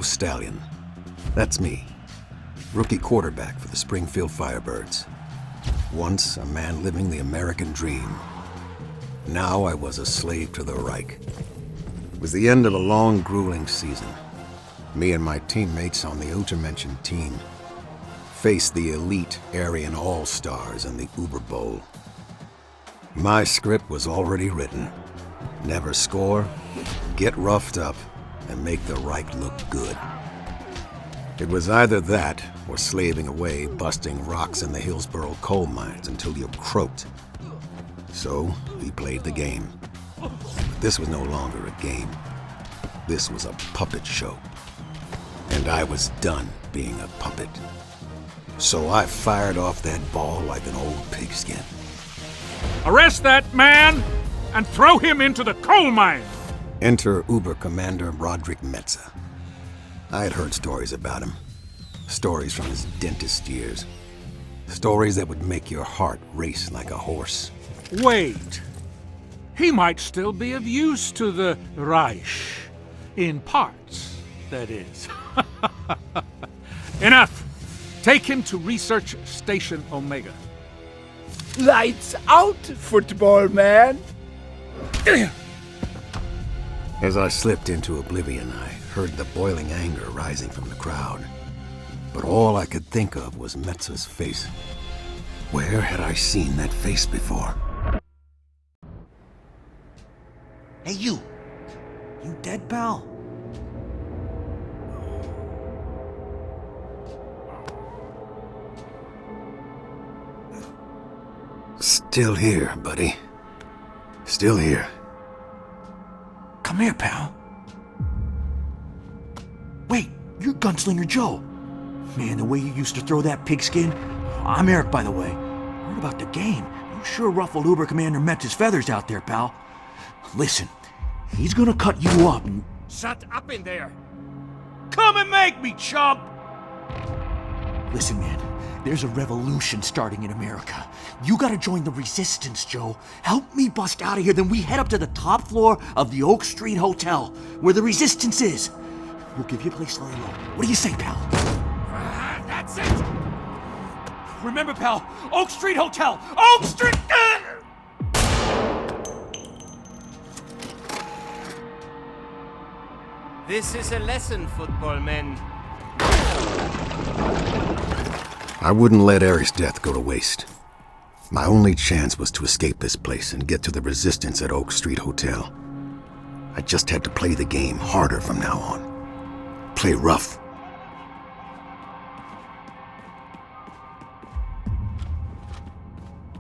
Stallion. That's me. Rookie quarterback for the Springfield Firebirds. Once a man living the American dream. Now I was a slave to the Reich. It was the end of a long, grueling season. Me and my teammates on the Untermenschen team faced the elite Aryan All-Stars in the Uber Bowl. My script was already written. Never score, get roughed up, and make the Reich look good. It was either that, or slaving away, busting rocks in the Hillsborough coal mines until you croaked. So, we played the game. But this was no longer a game. This was a puppet show. And I was done being a puppet. So I fired off that ball like an old pigskin. Arrest that man and throw him into the coal mine! Enter Uber Commander Roderick Metze. I had heard stories about him. Stories from his dentist years. Stories that would make your heart race like a horse. Wait. He might still be of use to the Reich. In parts, that is. Enough! Take him to Research Station Omega. Lights out, football man! As I slipped into oblivion, I heard the boiling anger rising from the crowd. But all I could think of was Metze's face. Where had I seen that face before? Hey, you! You dead, pal? Still here, buddy. Still here. Come here, pal. Wait, you're Gunslinger Joe. Man, the way you used to throw that pigskin. I'm Eric, by the way. Heard about the game. You sure ruffled Uber Commander Metz's feathers out there, pal. Listen, he's gonna cut you up and... Shut up in there! Come and make me, chump! Listen, man, there's a revolution starting in America. You gotta join the resistance, Joe. Help me bust out of here, then we head up to the top floor of the Oak Street Hotel, where the resistance is. We'll give you a place to lay low. What do you say, pal? That's it! Remember, pal, Oak Street Hotel! Oak Street! This is a lesson, football men. I wouldn't let Eric's death go to waste. My only chance was to escape this place and get to the resistance at Oak Street Hotel. I just had to play the game harder from now on. Play rough.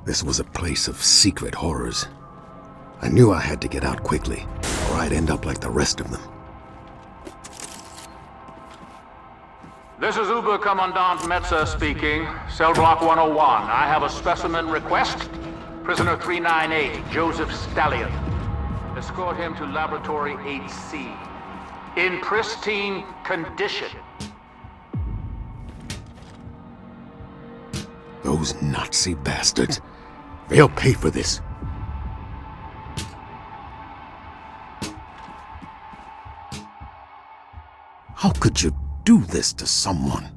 This was a place of secret horrors. I knew I had to get out quickly, or I'd end up like the rest of them. This is Uber Commandant Metze speaking. Cell block 101. I have a specimen request. Prisoner 398, Joseph Stallion. Escort him to Laboratory 8C. In pristine condition. Those Nazi bastards. They'll pay for this. How could you do this to someone?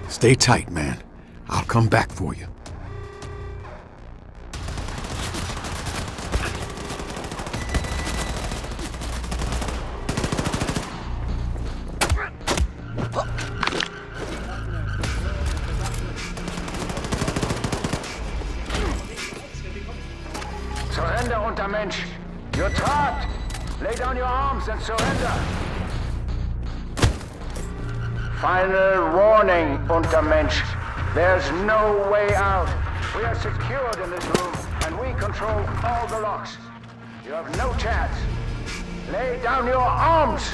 Stay tight, man. I'll come back for you. Surrender, Untermensch. You're trapped. Lay down your arms and surrender. Final warning, Untermensch. There's no way out. We are secured in this room, and we control all the locks. You have no chance. Lay down your arms!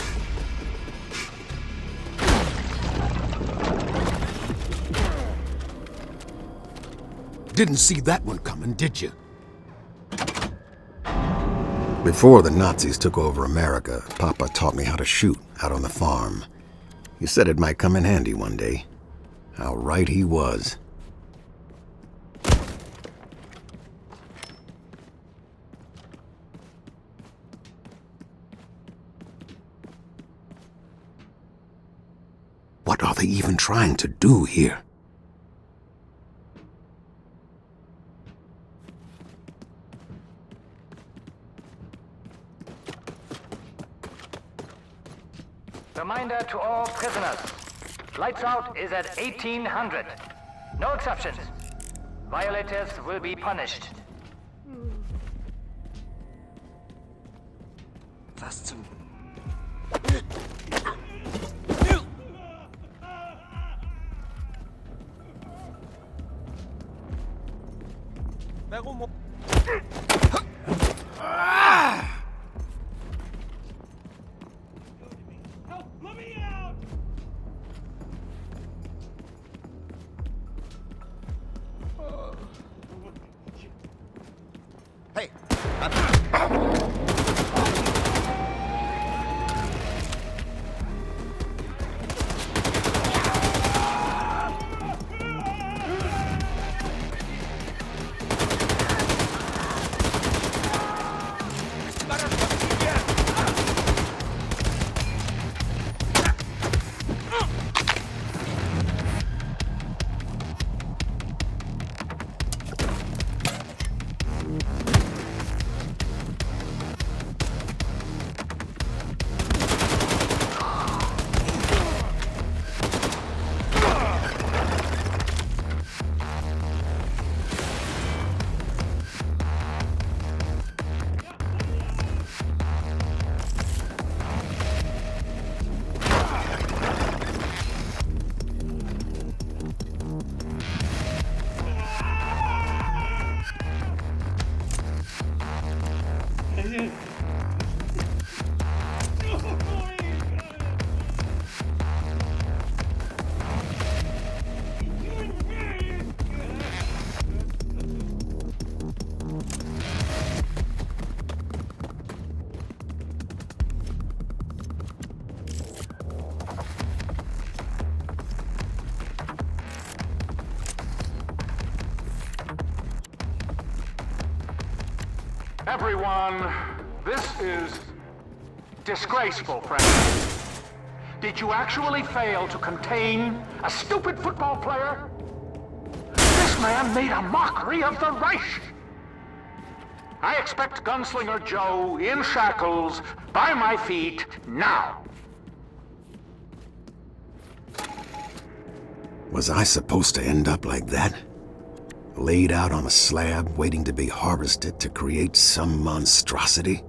Didn't see that one coming, did you? Before the Nazis took over America, Papa taught me how to shoot out on the farm. He said it might come in handy one day. How right he was. What are they even trying to do here? Reminder to all prisoners. Lights out is at 1800. No exceptions. Violators will be punished. Was zum... Warum? Hey! Everyone, this is disgraceful, friend. Did you actually fail to contain a stupid football player? This man made a mockery of the Reich. I expect Gunslinger Joe in shackles by my feet now. Was I supposed to end up like that? Laid out on a slab, waiting to be harvested to create some monstrosity?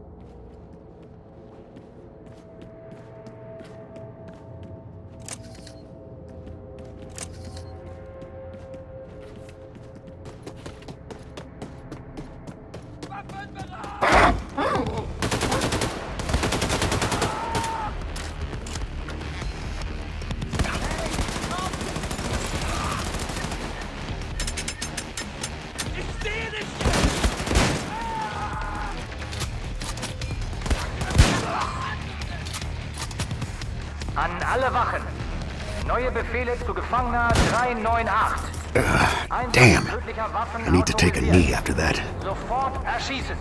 An alle Wachen. Neue Befehle zu Gefangener 398. Damn. Tödlicher Waffen I need to take a knee after that. Sofort erschießen.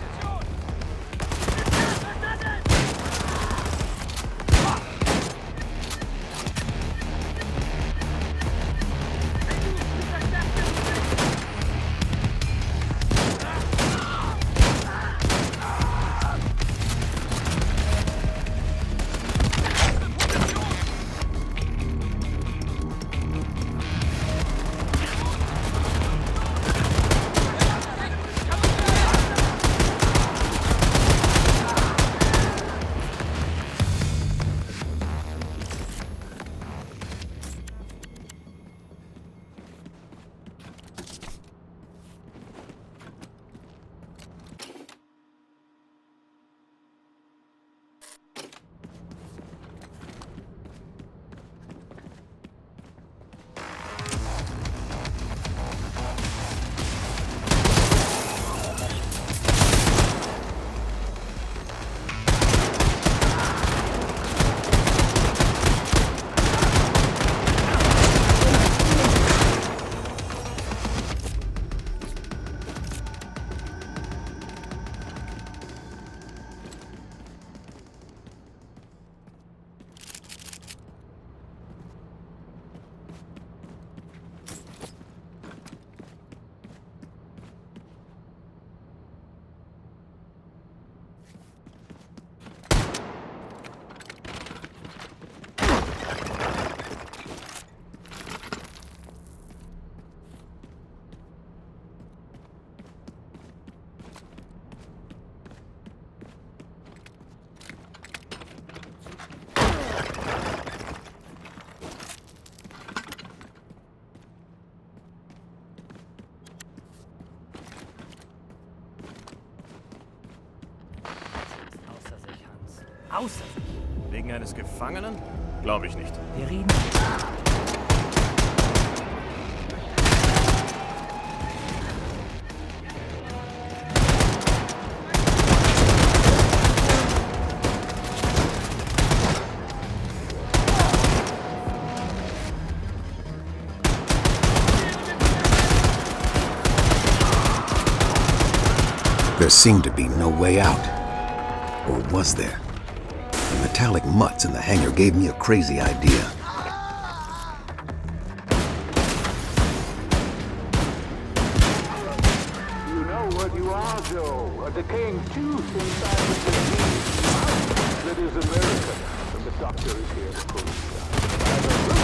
außer sich. Wegen eines Gefangenen? Glaube ich nicht. Wir reden. There seemed to be no way out. Or was there? The metallic mutts in the hangar gave me a crazy idea. You know what you are, Joe. A decaying tooth inside the disease that is America. And the doctor is here to pull it down. By the roots.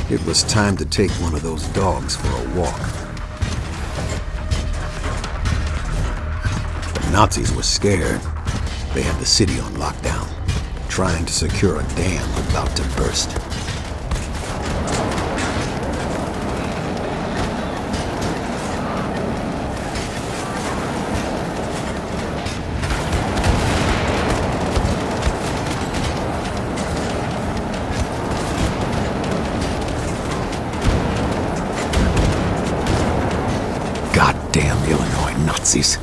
It was time to take one of those dogs for a walk. The Nazis were scared. They had the city on lockdown, trying to secure a dam about to burst. Goddamn Illinois Nazis.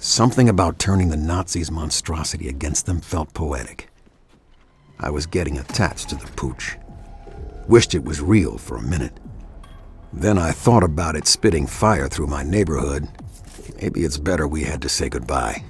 Something about turning the Nazis' monstrosity against them felt poetic. I was getting attached to the pooch. Wished it was real for a minute. Then I thought about it spitting fire through my neighborhood. Maybe it's better we had to say goodbye.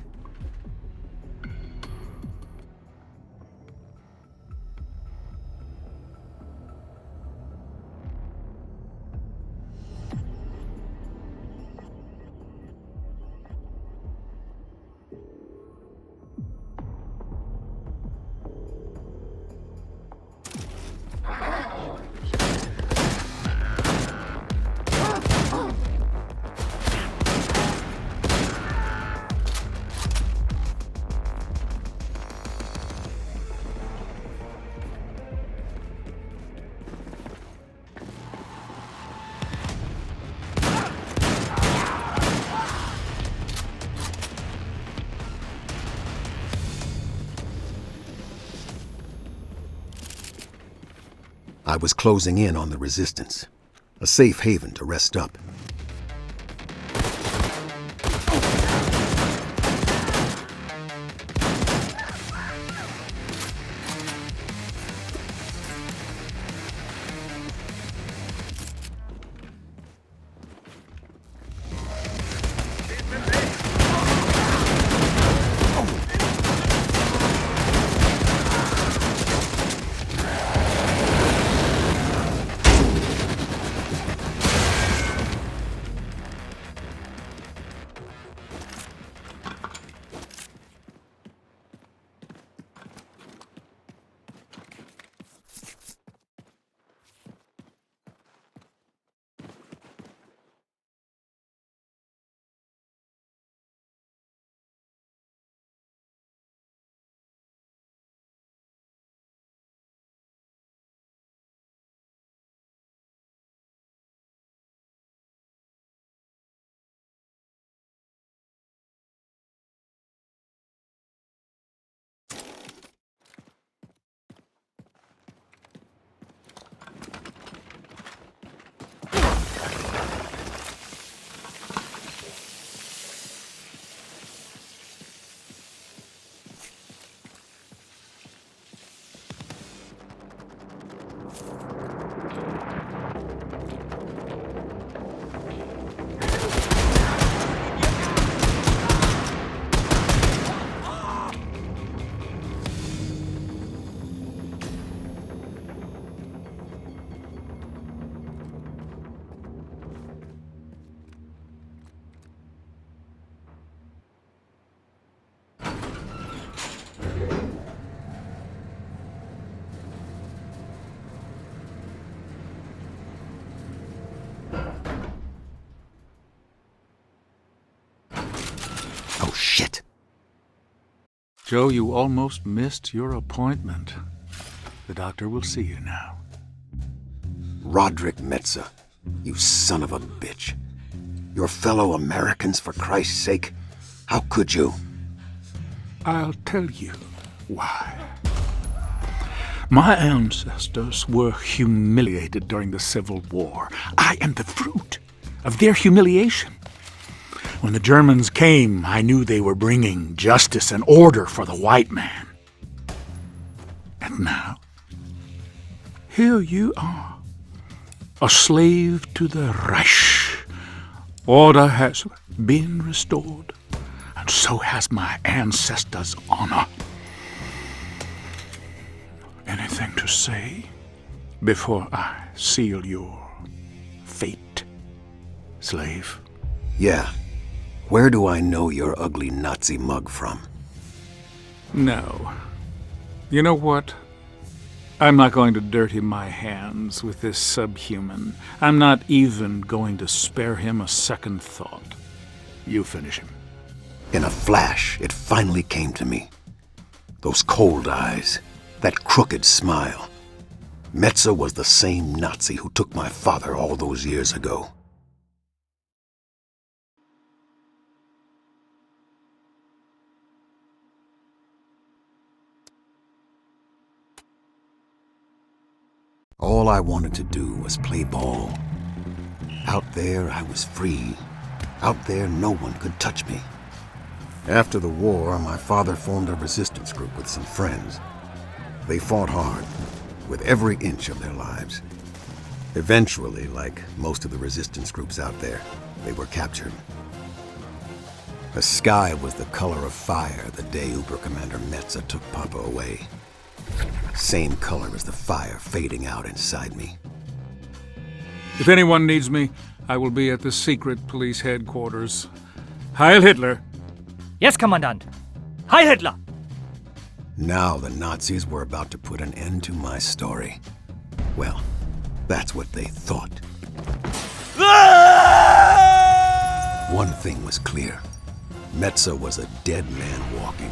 I was closing in on the resistance, a safe haven to rest up. Oh, shit. Joe, you almost missed your appointment. The doctor will see you now. Roderick Metza, you son of a bitch. Your fellow Americans, for Christ's sake. How could you? I'll tell you why. My ancestors were humiliated during the Civil War. I am the fruit of their humiliation. When the Germans came, I knew they were bringing justice and order for the white man. And now, here you are, a slave to the Reich. Order has been restored, and so has my ancestors' honor. Anything to say before I seal your fate, slave? Yeah. Where do I know your ugly Nazi mug from? No. You know what? I'm not going to dirty my hands with this subhuman. I'm not even going to spare him a second thought. You finish him. In a flash, it finally came to me. Those cold eyes, that crooked smile. Metza was the same Nazi who took my father all those years ago. All I wanted to do was play ball. Out there, I was free. Out there, no one could touch me. After the war, my father formed a resistance group with some friends. They fought hard, with every inch of their lives. Eventually, like most of the resistance groups out there, they were captured. The sky was the color of fire the day Uber Commander Metza took Papa away. Same color as the fire fading out inside me. If anyone needs me, I will be at the secret police headquarters. Heil Hitler! Yes, Commandant. Heil Hitler! Now the Nazis were about to put an end to my story. Well, that's what they thought. One thing was clear. Metza was a dead man walking.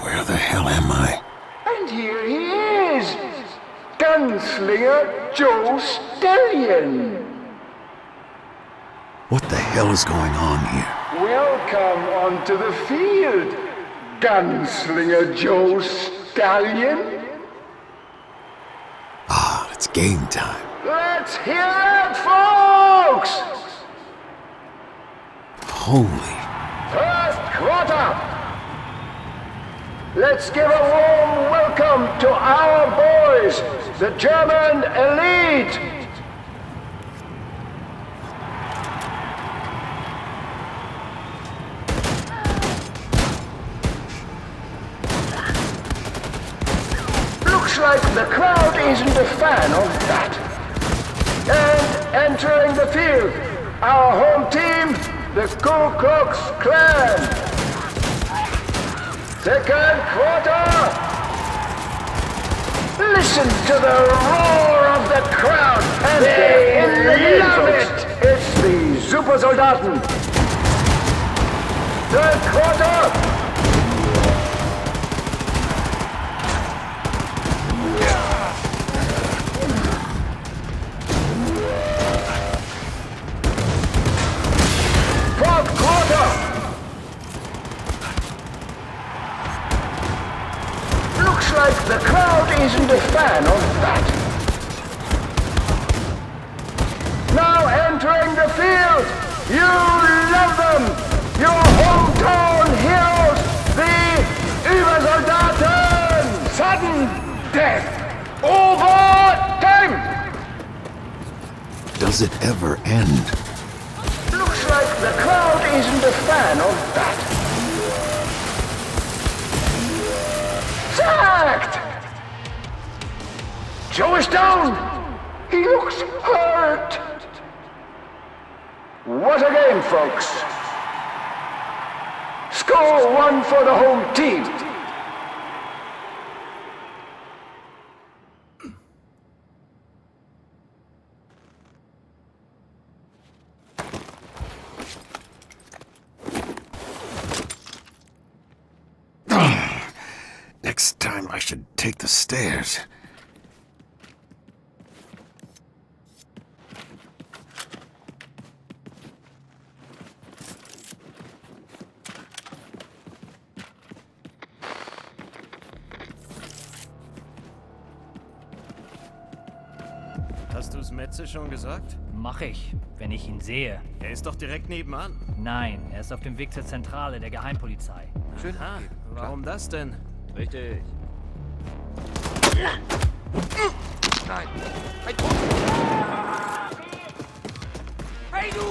Where the hell am I? And here he is! Gunslinger Gunslinger Joe Stallion. What the hell is going on here? Welcome onto the field, Gunslinger Joe Stallion. Ah, it's game time. Let's hear it, folks! Holy. First quarter. Let's give a warm welcome to our boys, the German elite. Looks like the crowd isn't a fan of that. And entering the field, our home team, the Ku Klux Klan. Second quarter. Listen to the roar of the crowd. And they love it. It's the Supersoldaten. Third quarter. Fourth quarter. Looks like the crowd isn't a fan of that. Now entering the field, you love them, your hometown heroes, the Übersoldaten! Sudden death! Overtime! Does it ever end? Looks like the crowd isn't a fan of that. Sacked! Joe is down! He looks hurt! What a game, folks! Score one for the home team! Next time I should take the stairs. Hast du's Metze schon gesagt? Mach ich, wenn ich ihn sehe. Er ist doch direkt nebenan. Nein, er ist auf dem Weg zur Zentrale der Geheimpolizei. Aha, warum das denn? Richtig. Nein. Hey du!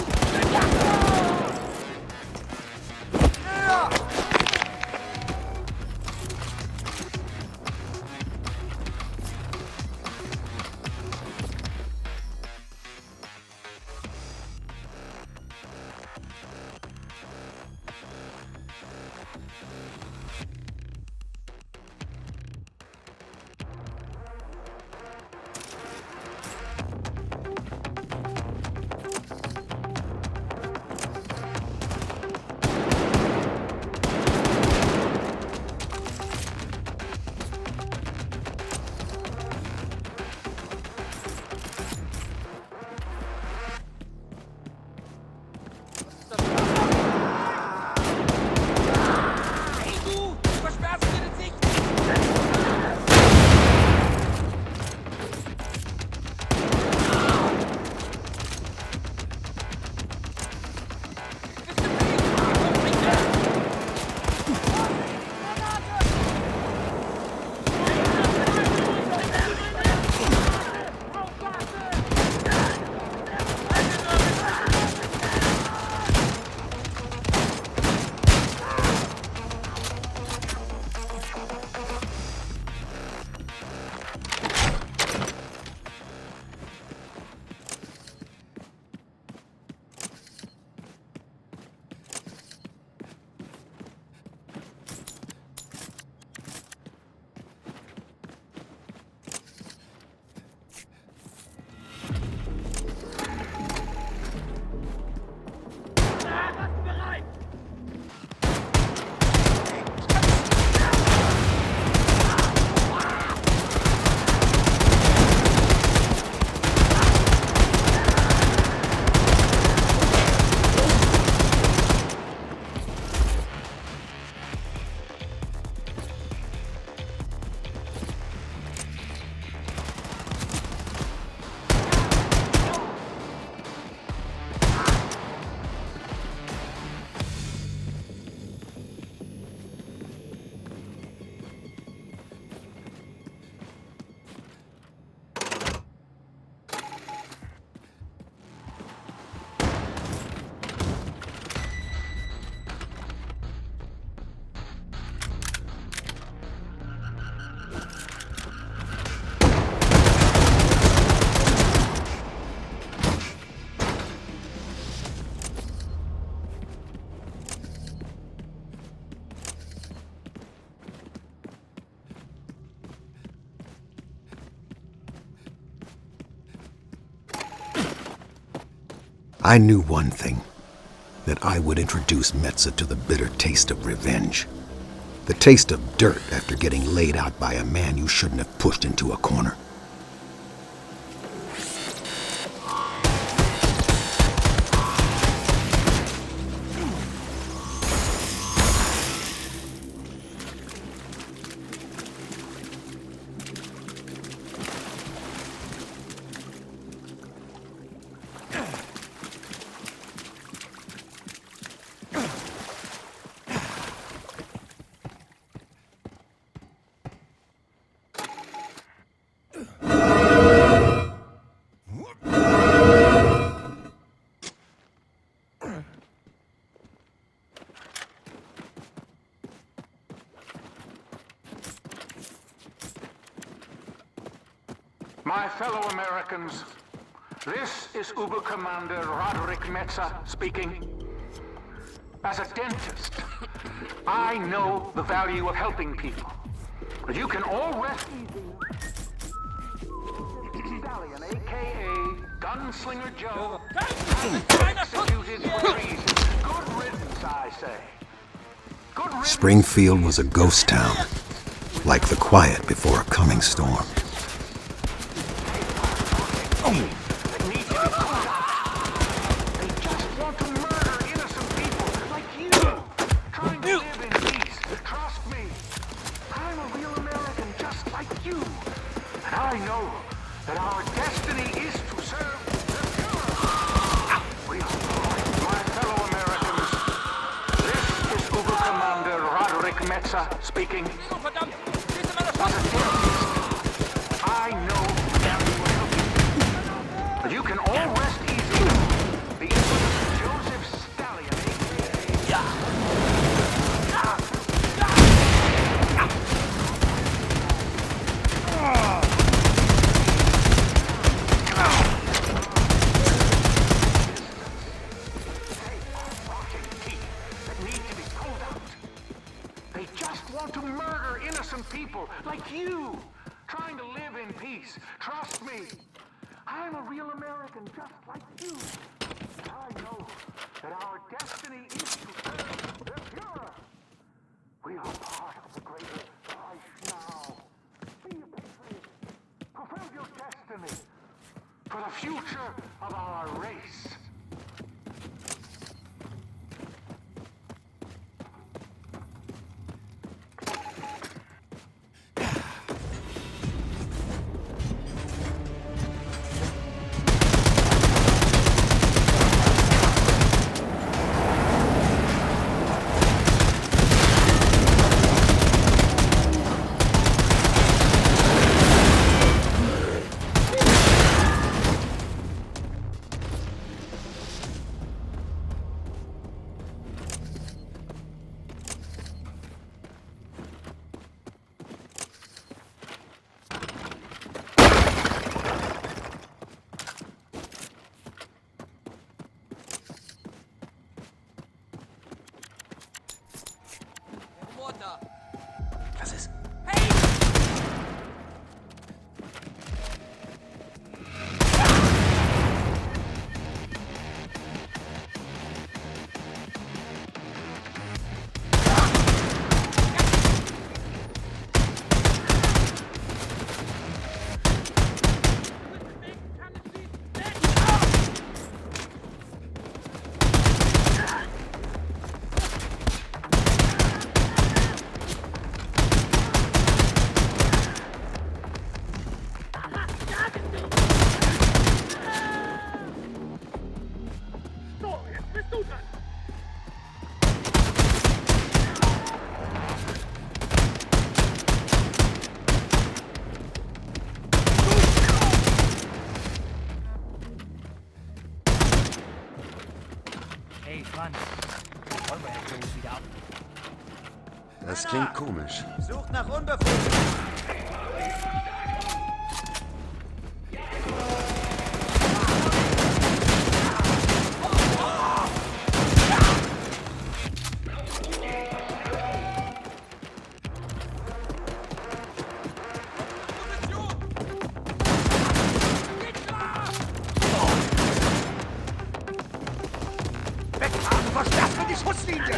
I knew one thing, that I would introduce Metza to the bitter taste of revenge. The taste of dirt after getting laid out by a man you shouldn't have pushed into a corner. My fellow Americans, this is Obercommander Roderick Metza speaking. As a dentist, I know the value of helping people. But you can all rest easy. Stallion, a.k.a. Gunslinger Joe, executed for treason. Good riddance, I say. Good riddance. Springfield was a ghost town, like the quiet before a coming storm. I know that our destiny is to serve the Führer. My fellow Americans, this is Obercommander Roderick Metza speaking. I know that you will help me. But you can all rest easy. The infamous Joseph Stallion, to murder innocent people like you, trying to live in peace. Trust me, I'm a real American just like you. I know that our destiny is to serve the Führer. We are part of the greater Reich now. Be a patriot. Fulfill your destiny for the future of our race. Was ist? Hey, Franz. Wollen wir Herrn Jones wieder ab? Das klingt komisch. Sucht nach Unbefugten. Was ist das für die Schusslinie?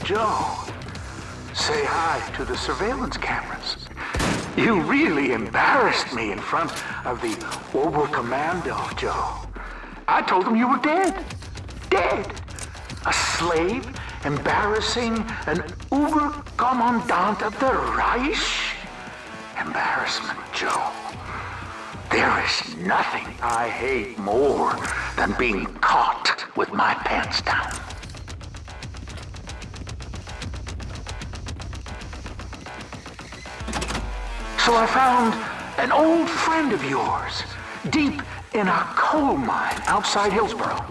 Joe, say hi to the surveillance cameras. You really embarrassed me in front of the Oberkommando, Joe. I told them you were dead. Dead. A slave embarrassing an Oberkommandant of the Reich? Embarrassment, Joe. There is nothing I hate more than being caught with my pants down. So I found an old friend of yours, deep in a coal mine outside Hillsboro.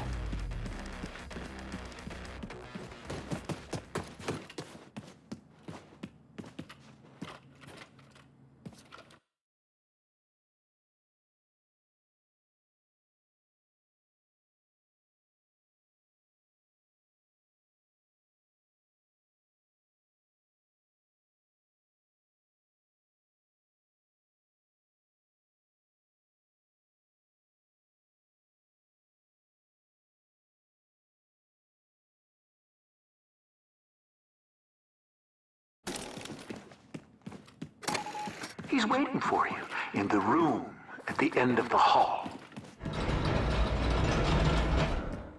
He's waiting for you in the room at the end of the hall.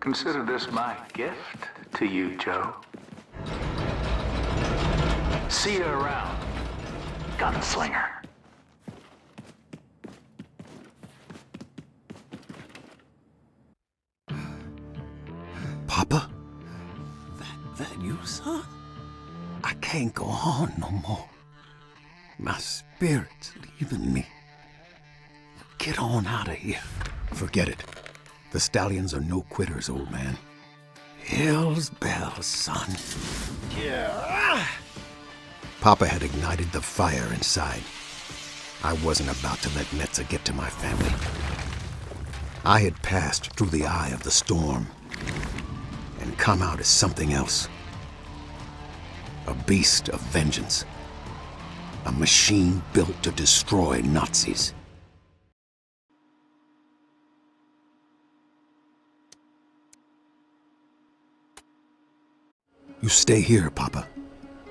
Consider this my gift to you, Joe. See you around, gunslinger. Papa? That you, son? I can't go on no more. My spirit's leaving me. Get on out of here. Forget it. The stallions are no quitters, old man. Hell's bells, son. Yeah. Papa had ignited the fire inside. I wasn't about to let Metza get to my family. I had passed through the eye of the storm and come out as something else. A beast of vengeance. A machine built to destroy Nazis. You stay here, Papa.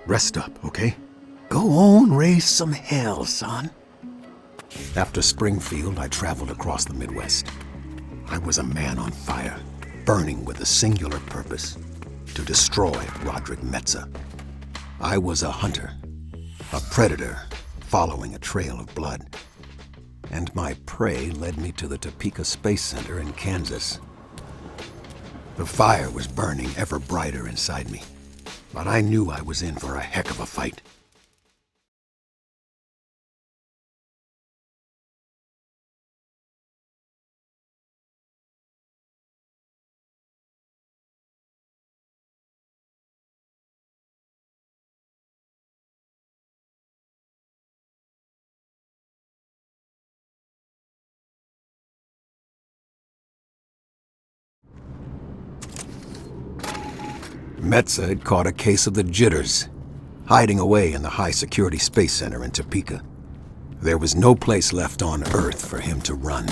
Rest up, okay? Go on, raise some hell, son. After Springfield, I traveled across the Midwest. I was a man on fire, burning with a singular purpose, to destroy Roderick Metza. I was a hunter, a predator following a trail of blood. And my prey led me to the Topeka Space Center in Kansas. The fire was burning ever brighter inside me, but I knew I was in for a heck of a fight. Metza had caught a case of the jitters, hiding away in the high-security space center in Topeka. There was no place left on Earth for him to run.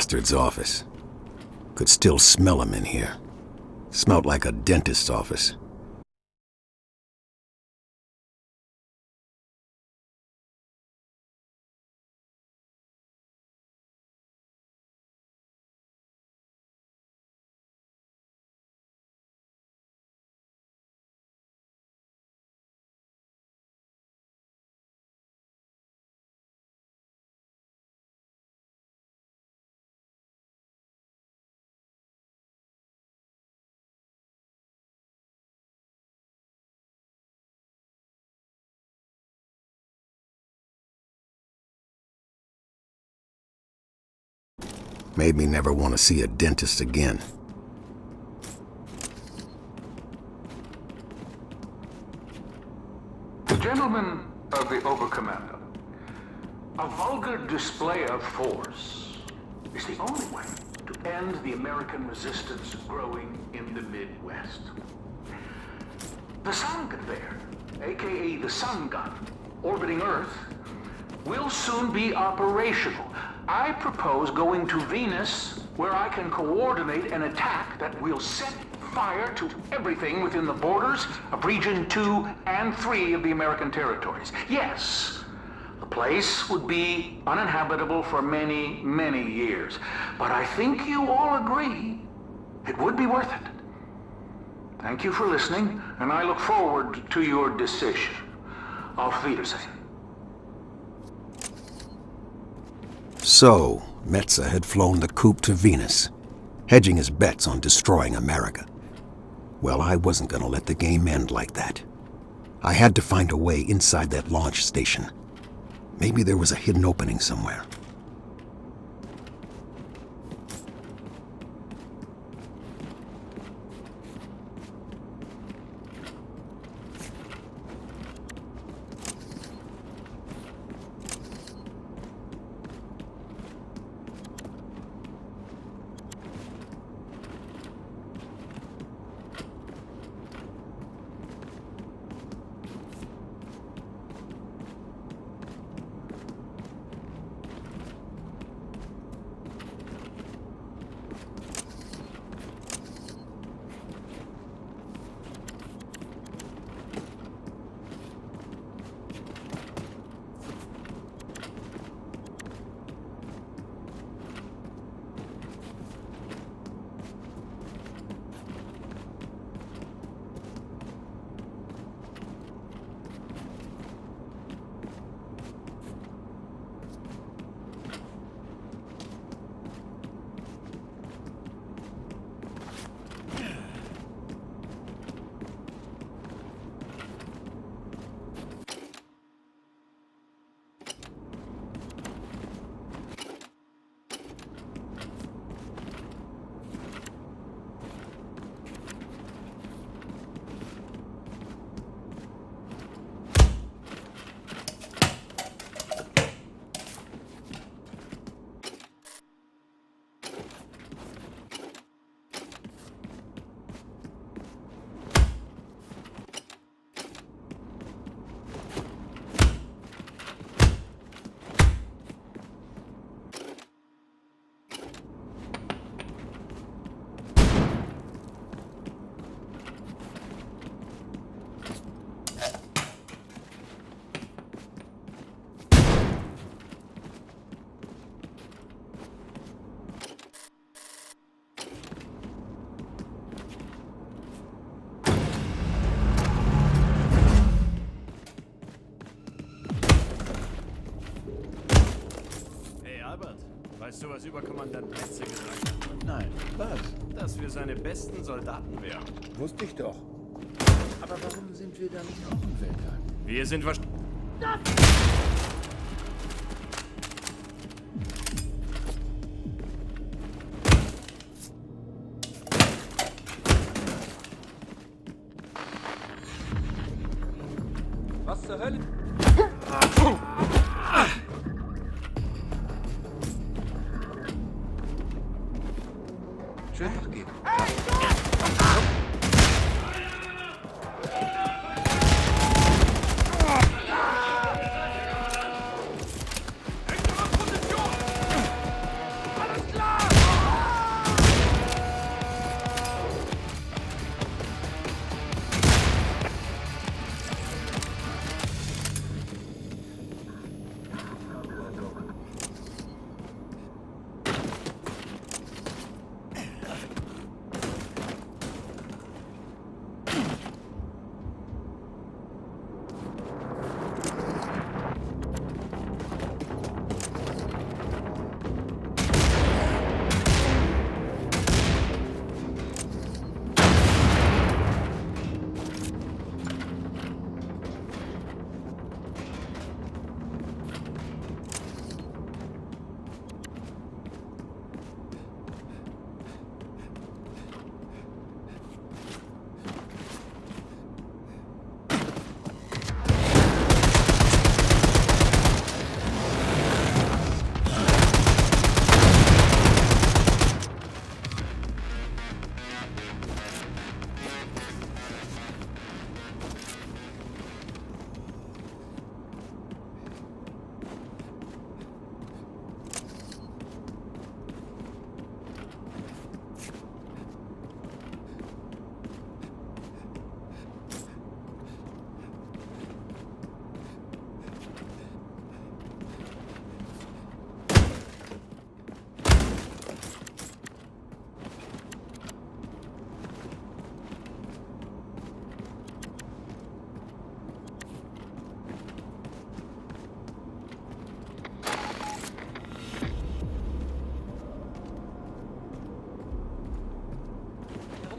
bastard's office. Could still smell him in here. Smelled like a dentist's office. Made me never want to see a dentist again. The gentlemen of the Oberkommando, a vulgar display of force is the only way to end the American resistance growing in the Midwest. The sun conveyor, aka the sun gun, orbiting Earth, will soon be operational. I propose going to Venus, where I can coordinate an attack that will set fire to everything within the borders of Region 2 and 3 of the American territories. Yes, the place would be uninhabitable for many, many years. But I think you all agree it would be worth it. Thank you for listening, and I look forward to your decision. Auf Wiedersehen. So, Metza had flown the coop to Venus, hedging his bets on destroying America. Well, I wasn't gonna let the game end like that. I had to find a way inside that launch station. Maybe there was a hidden opening somewhere. Weißt du, was Überkommandant Metze gesagt hat? Nein. Was? Dass wir seine besten Soldaten wären. Wusste ich doch. Aber warum sind wir da nicht auch im Weltall? Wir sind Was zur Hölle? Schön abgeben. Alles klar!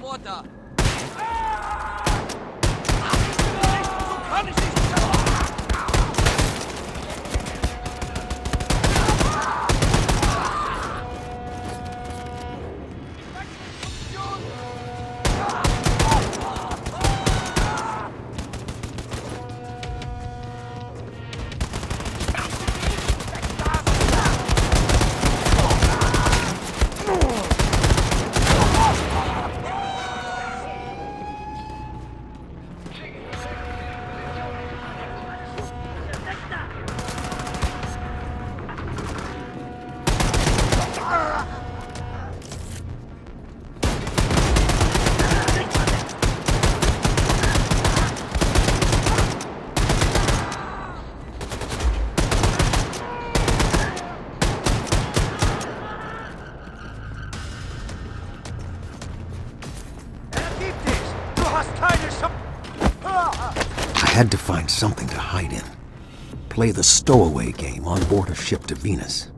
Mutter! I had to find something to hide in. Play the stowaway game on board a ship to Venus.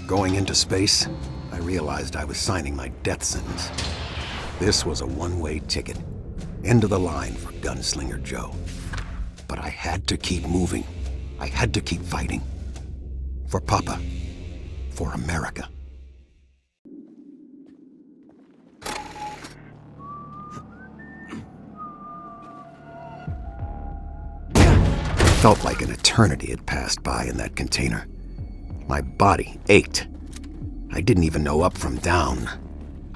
Going into space, I realized I was signing my death sentence. This was a one-way ticket. End of the line for Gunslinger Joe. But I had to keep moving. I had to keep fighting. For Papa. For America. It felt like an eternity had passed by in that container. My body ached. I didn't even know up from down.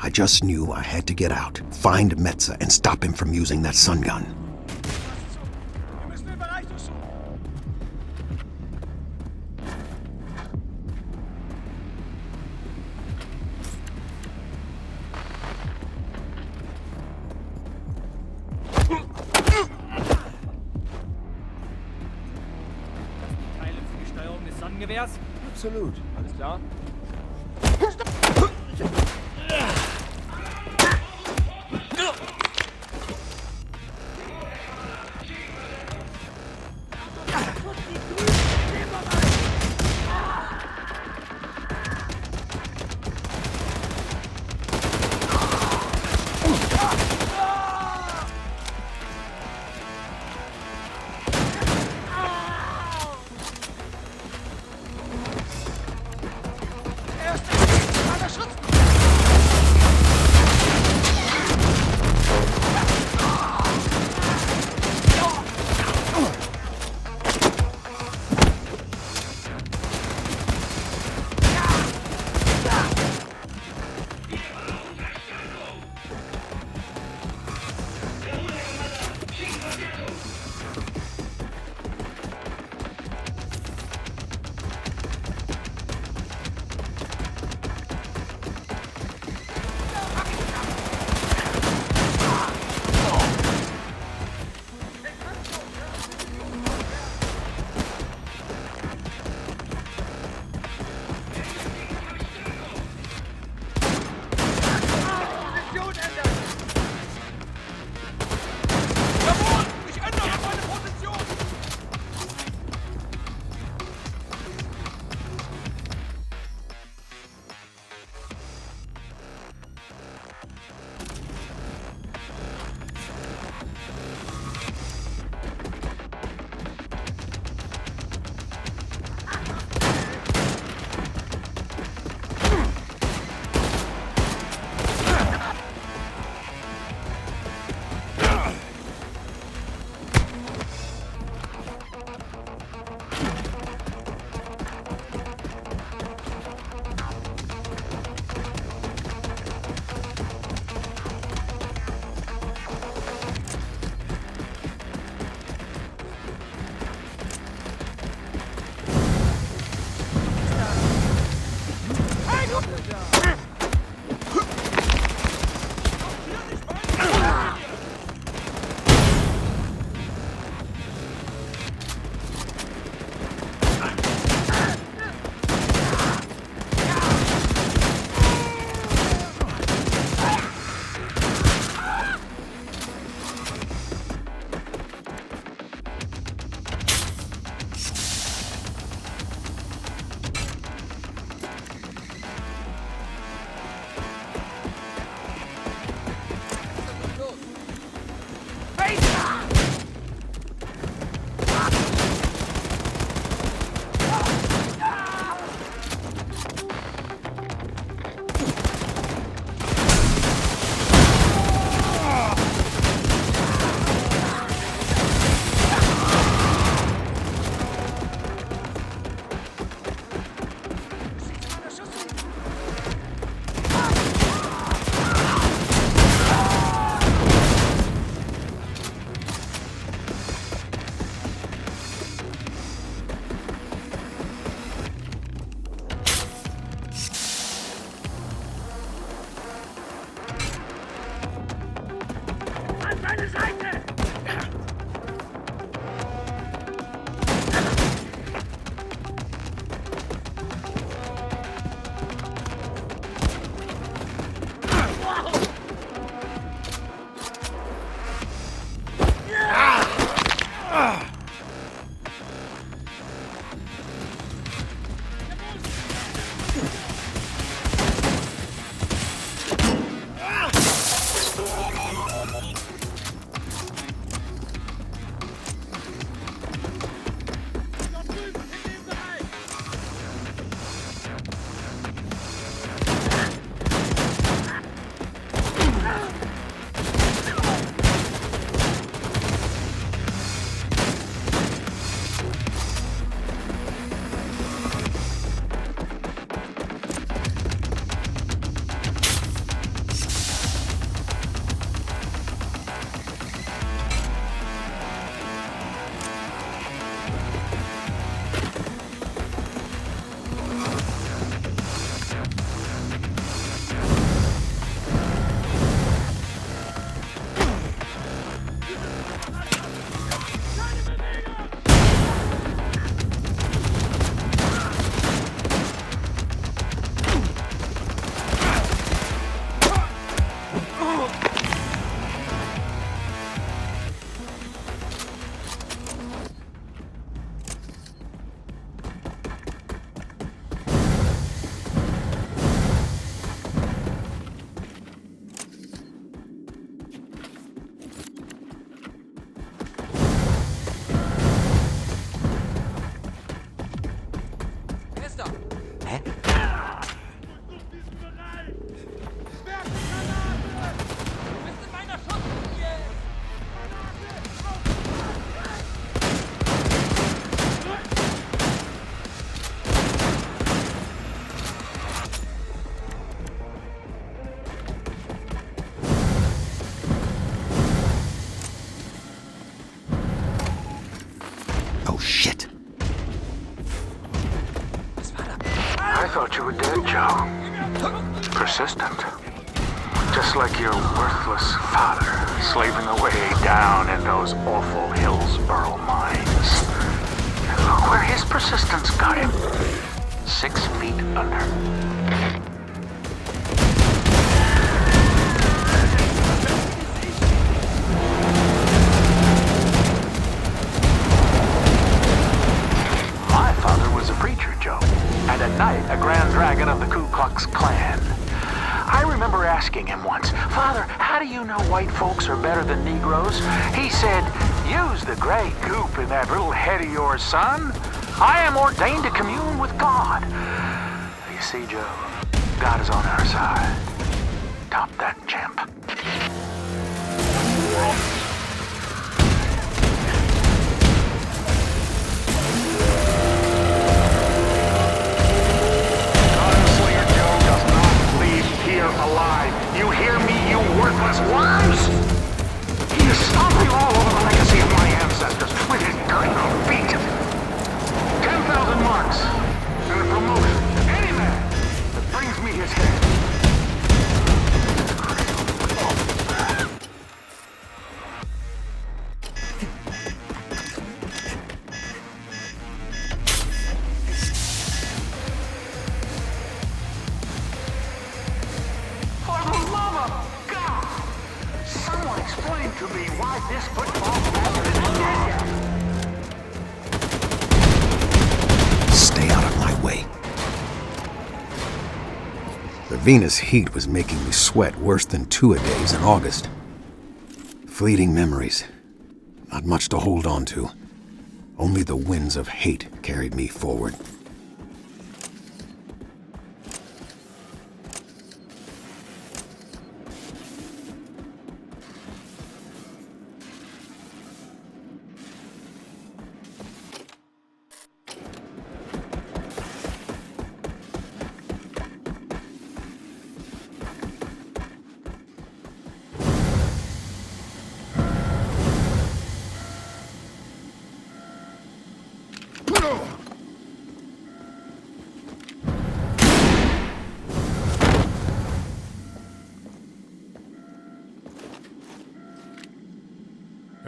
I just knew I had to get out, find Metza, and stop him from using that sun gun. Teile für die Steuerung des Sonnengewehrs? Absolut. Alles klar? Shit. I thought you were dead, Joe. Persistent. Just like your worthless father, slaving away down in those awful Hillsborough mines. And look where his persistence got him. 6 feet under. And at night, a Grand Dragon of the Ku Klux Klan. I remember asking him once, Father, how do you know white folks are better than Negroes? He said, use the gray goop in that little head of yours, son. I am ordained to commune with God. You see, Joe, God is on our side. Top that, champ. Alive. You hear me, you worthless worms? He is stomping all over the legacy of my ancestors with his dirty feet. 10,000 marks and a promotion to any man that brings me his head. To me why this football match is dead. Stay out of my way. The Venus heat was making me sweat worse than two-a-days in August. Fleeting memories. Not much to hold on to. Only the winds of hate carried me forward.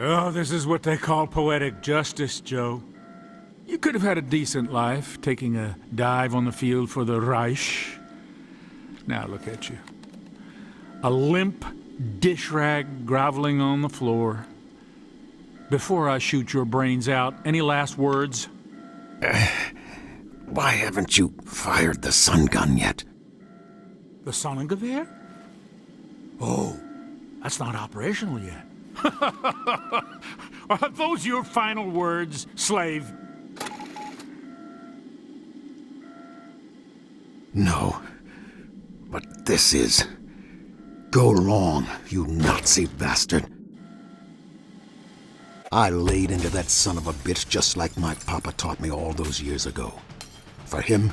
Oh, this is what they call poetic justice, Joe. You could have had a decent life, taking a dive on the field for the Reich. Now look at you. A limp dish rag groveling on the floor. Before I shoot your brains out, any last words? Why haven't you fired the sun gun yet? The Sonnengewehr? Oh, that's not operational yet. Are those your final words, slave? No, but this is. Go long, you Nazi bastard. I laid into that son of a bitch just like my papa taught me all those years ago. For him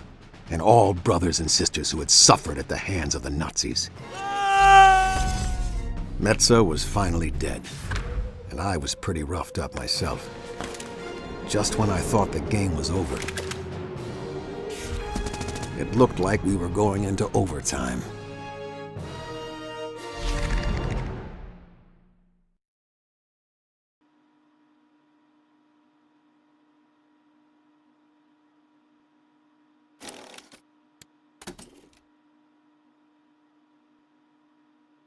and all brothers and sisters who had suffered at the hands of the Nazis. Metza was finally dead, and I was pretty roughed up myself. Just when I thought the game was over, it looked like we were going into overtime.